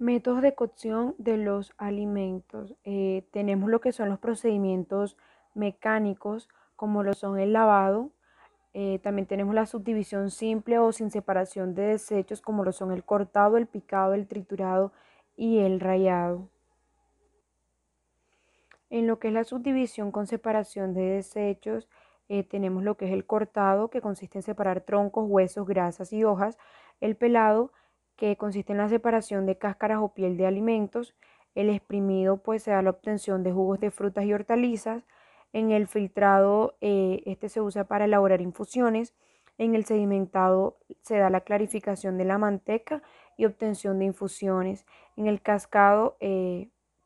Métodos de cocción de los alimentos. Tenemos lo que son los procedimientos mecánicos, como lo son el lavado. También tenemos la subdivisión simple o sin separación de desechos, como lo son el cortado, el picado, el triturado y el rallado. En lo que es la subdivisión con separación de desechos, tenemos lo que es el cortado, que consiste en separar troncos, huesos, grasas y hojas; el pelado, que consiste en la separación de cáscaras o piel de alimentos; el exprimido, pues se da la obtención de jugos de frutas y hortalizas; en el filtrado, este se usa para elaborar infusiones; en el sedimentado se da la clarificación de la manteca y obtención de infusiones; en el cascado,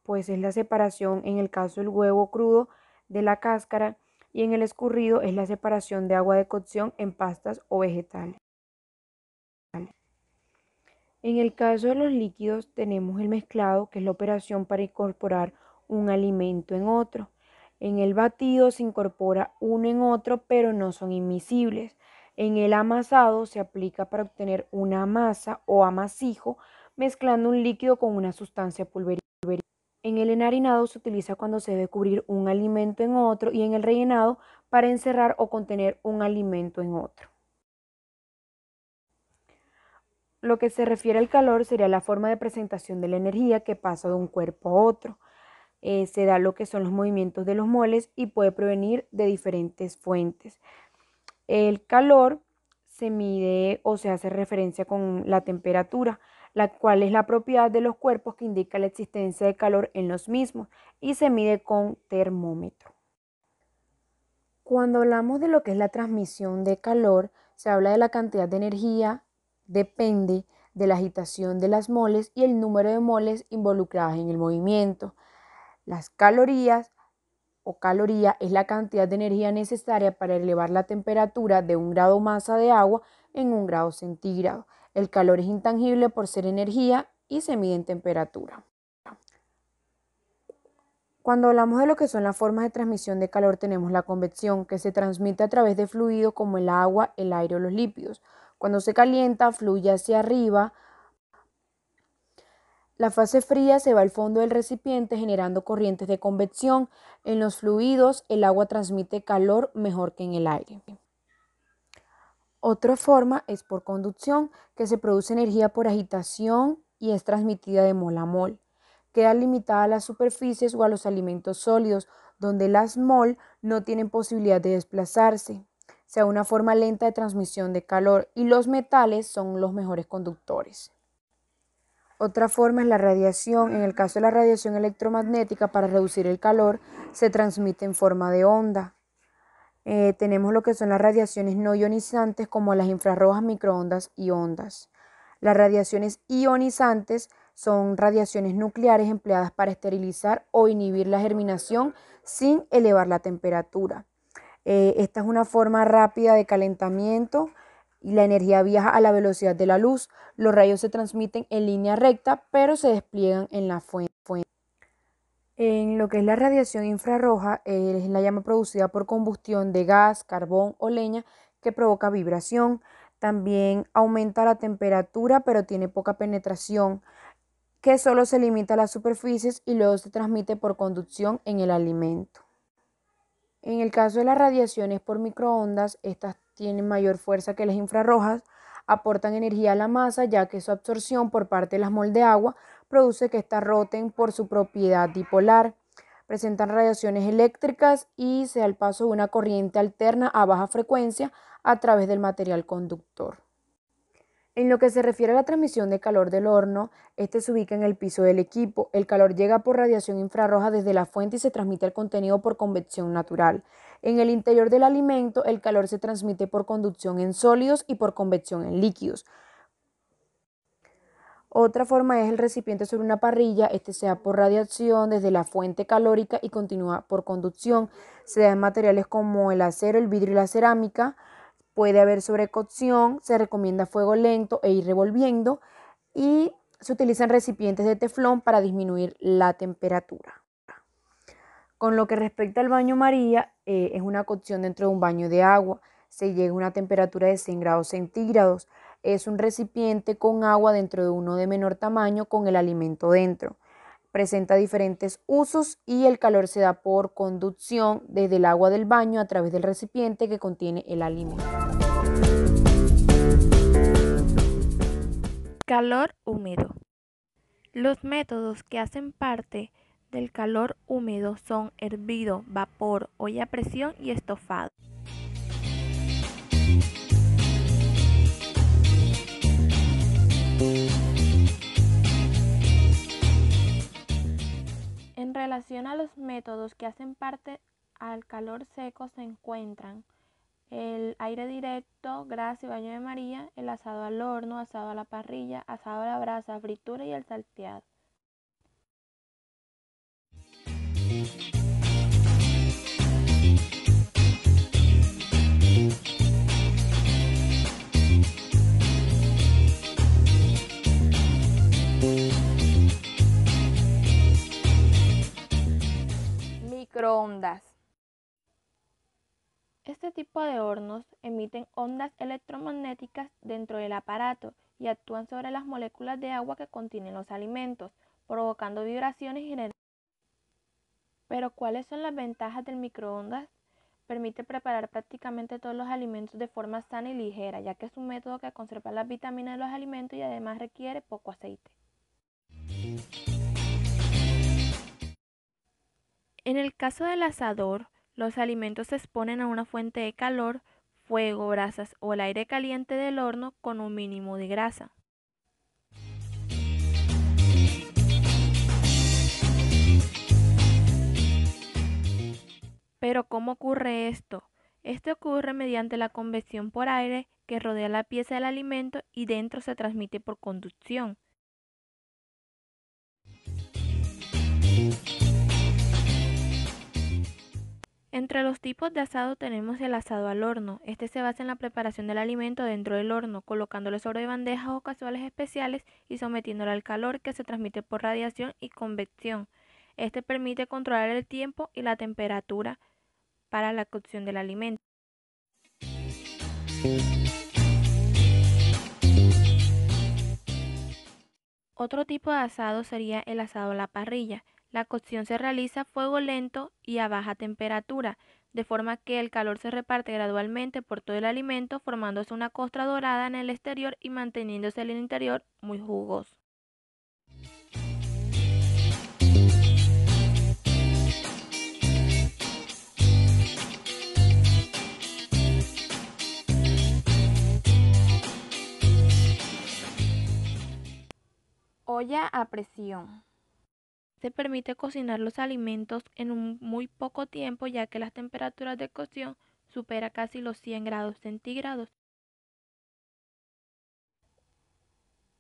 pues es la separación, en el caso del huevo crudo, de la cáscara; y en el escurrido es la separación de agua de cocción en pastas o vegetales. En el caso de los líquidos tenemos el mezclado, que es la operación para incorporar un alimento en otro. En el batido se incorpora uno en otro, pero no son inmiscibles. En el amasado se aplica para obtener una masa o amasijo, mezclando un líquido con una sustancia pulverizada. En el enharinado se utiliza cuando se debe cubrir un alimento en otro, y en el rellenado para encerrar o contener un alimento en otro. Lo que se refiere al calor sería la forma de presentación de la energía que pasa de un cuerpo a otro. Se da lo que son los movimientos de los moles y puede provenir de diferentes fuentes. El calor se mide o se hace referencia con la temperatura, la cual es la propiedad de los cuerpos que indica la existencia de calor en los mismos, y se mide con termómetro. Cuando hablamos de lo que es la transmisión de calor, se habla de la cantidad de energía, depende de la agitación de las moles y el número de moles involucradas en el movimiento. Las calorías o caloría es la cantidad de energía necesaria para elevar la temperatura de 1 grado masa de agua en 1 grado centígrado. El calor es intangible por ser energía y se mide en temperatura. Cuando hablamos de lo que son las formas de transmisión de calor, tenemos la convección, que se transmite a través de fluidos como el agua, el aire o los lípidos. Cuando se calienta, fluye hacia arriba. La fase fría se va al fondo del recipiente generando corrientes de convección. En los fluidos, el agua transmite calor mejor que en el aire. Otra forma es por conducción, que se produce energía por agitación y es transmitida de mol a mol. Queda limitada a las superficies o a los alimentos sólidos, donde las mol no tienen posibilidad de desplazarse. Sea una forma lenta de transmisión de calor, y los metales son los mejores conductores. Otra forma es la radiación. En el caso de la radiación electromagnética, para reducir el calor, se transmite en forma de onda. Tenemos lo que son las radiaciones no ionizantes, como las infrarrojas, microondas y ondas. Las radiaciones ionizantes son radiaciones nucleares empleadas para esterilizar o inhibir la germinación sin elevar la temperatura. Esta es una forma rápida de calentamiento y la energía viaja a la velocidad de la luz. Los rayos se transmiten en línea recta, pero se despliegan en la fuente. En lo que es la radiación infrarroja, es la llama producida por combustión de gas, carbón o leña, que provoca vibración. También aumenta la temperatura, pero tiene poca penetración, que solo se limita a las superficies y luego se transmite por conducción en el alimento. En el caso de las radiaciones por microondas, estas tienen mayor fuerza que las infrarrojas, aportan energía a la masa, ya que su absorción por parte de las moles de agua produce que éstas roten por su propiedad dipolar. Presentan radiaciones eléctricas y se da el paso de una corriente alterna a baja frecuencia a través del material conductor. En lo que se refiere a la transmisión de calor del horno, este se ubica en el piso del equipo. El calor llega por radiación infrarroja desde la fuente y se transmite al contenido por convección natural. En el interior del alimento, el calor se transmite por conducción en sólidos y por convección en líquidos. Otra forma es el recipiente sobre una parrilla. Este se da por radiación desde la fuente calórica y continúa por conducción. Se da en materiales como el acero, el vidrio y la cerámica. Puede haber sobrecocción, se recomienda fuego lento e ir revolviendo, y se utilizan recipientes de teflón para disminuir la temperatura. Con lo que respecta al baño María, es una cocción dentro de un baño de agua. Se llega a una temperatura de 100 grados centígrados. es un recipiente con agua dentro de uno de menor tamaño con el alimento dentro. Presenta diferentes usos y el calor se da por conducción desde el agua del baño a través del recipiente que contiene el alimento. Calor húmedo. Los métodos que hacen parte del calor húmedo son hervido, vapor, olla a presión y estofado. En relación a los métodos que hacen parte al calor seco se encuentran el aire directo, grasa y baño de María, el asado al horno, asado a la parrilla, asado a la brasa, fritura y el salteado. Microondas. Este tipo de hornos emiten ondas electromagnéticas dentro del aparato y actúan sobre las moléculas de agua que contienen los alimentos, provocando vibraciones y energía. Pero ¿cuáles son las ventajas del microondas? Permite preparar prácticamente todos los alimentos de forma sana y ligera, ya que es un método que conserva las vitaminas de los alimentos y además requiere poco aceite. En el caso del asador, los alimentos se exponen a una fuente de calor, fuego, brasas o el aire caliente del horno con un mínimo de grasa. Pero ¿cómo ocurre esto? Esto ocurre mediante la convección por aire que rodea la pieza del alimento y dentro se transmite por conducción. Entre los tipos de asado tenemos el asado al horno. Este se basa en la preparación del alimento dentro del horno, colocándolo sobre bandejas o cazuelas especiales y sometiéndolo al calor que se transmite por radiación y convección. Este permite controlar el tiempo y la temperatura para la cocción del alimento. Otro tipo de asado sería el asado a la parrilla. La cocción se realiza a fuego lento y a baja temperatura, de forma que el calor se reparte gradualmente por todo el alimento, formándose una costra dorada en el exterior y manteniéndose en el interior muy jugoso. Olla a presión. Se permite cocinar los alimentos en un muy poco tiempo, ya que las temperaturas de cocción superan casi los 100 grados centígrados.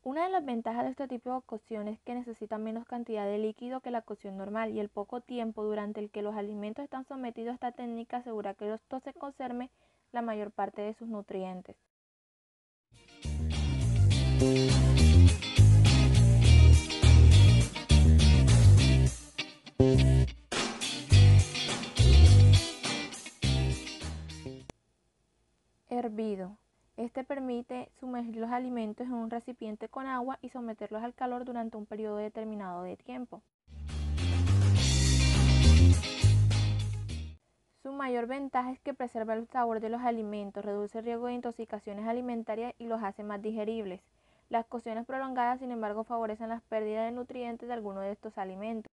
Una de las ventajas de este tipo de cocción es que necesita menos cantidad de líquido que la cocción normal y el poco tiempo durante el que los alimentos están sometidos a esta técnica asegura que estos se conserven la mayor parte de sus nutrientes. Hervido. Este permite sumergir los alimentos en un recipiente con agua y someterlos al calor durante un periodo determinado de tiempo. Su mayor ventaja es que preserva el sabor de los alimentos, reduce el riesgo de intoxicaciones alimentarias y los hace más digeribles. Las cocciones prolongadas, sin embargo, favorecen las pérdidas de nutrientes de algunos de estos alimentos.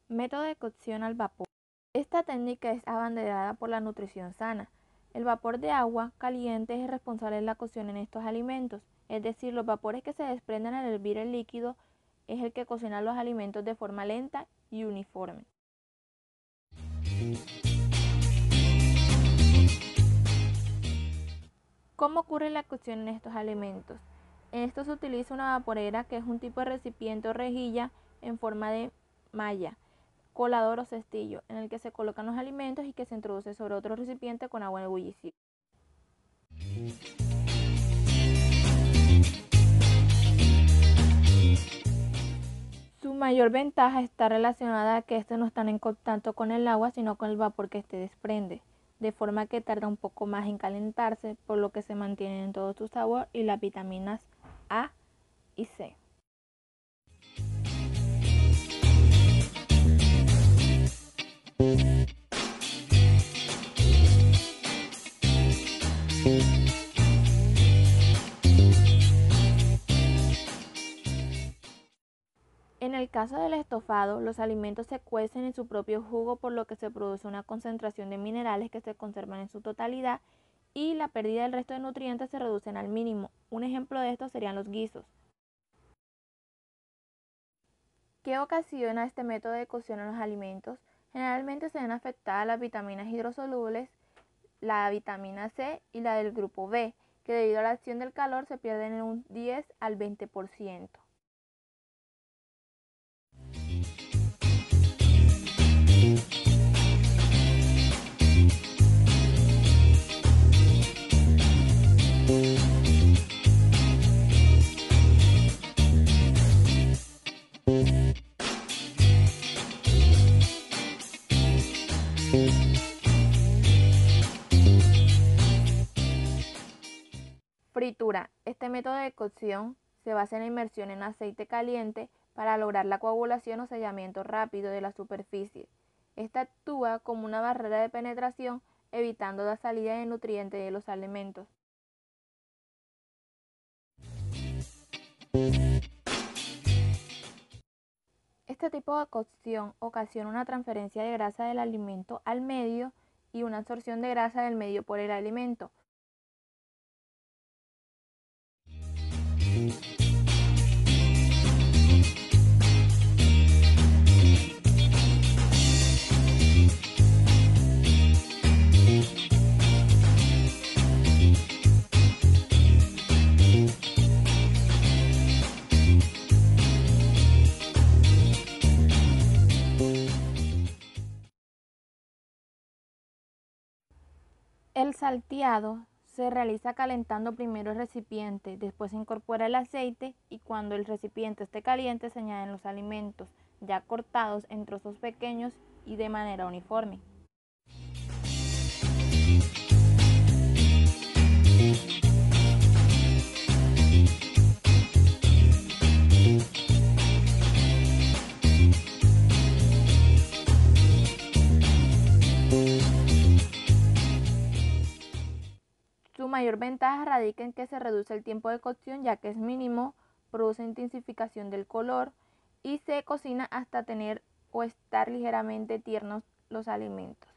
Método de cocción al vapor. Esta técnica es abanderada por la nutrición sana. El vapor de agua caliente es el responsable de la cocción en estos alimentos, es decir, los vapores que se desprenden al hervir el líquido es el que cocina los alimentos de forma lenta y uniforme. ¿Cómo ocurre la cocción en estos alimentos? En esto se utiliza una vaporera que es un tipo de recipiente o rejilla en forma de malla. colador o cestillo, en el que se colocan los alimentos y que se introduce sobre otro recipiente con agua ebullición. Su mayor ventaja está relacionada a que estos no están en contacto con el agua, sino con el vapor que éste desprende, de forma que tarda un poco más en calentarse, por lo que se mantienen en todo su sabor y las vitaminas A y C. En el caso del estofado, los alimentos se cuecen en su propio jugo, por lo que se produce una concentración de minerales que se conservan en su totalidad y la pérdida del resto de nutrientes se reducen al mínimo. Un ejemplo de esto serían los guisos. ¿Qué ocasiona este método de cocción en los alimentos? Generalmente se ven afectadas las vitaminas hidrosolubles, la vitamina C y la del grupo B, que debido a la acción del calor se pierden en un 10 al 20%. Fritura. Este método de cocción se basa en la inmersión en aceite caliente para lograr la coagulación o sellamiento rápido de la superficie. Esta actúa como una barrera de penetración, evitando la salida de nutrientes de los alimentos. Este tipo de cocción ocasiona una transferencia de grasa del alimento al medio y una absorción de grasa del medio por el alimento. El salteado se realiza calentando primero el recipiente, después se incorpora el aceite y cuando el recipiente esté caliente se añaden los alimentos, ya cortados en trozos pequeños y de manera uniforme. Su mayor ventaja radica en que se reduce el tiempo de cocción, ya que es mínimo, produce intensificación del color y se cocina hasta tener o estar ligeramente tiernos los alimentos.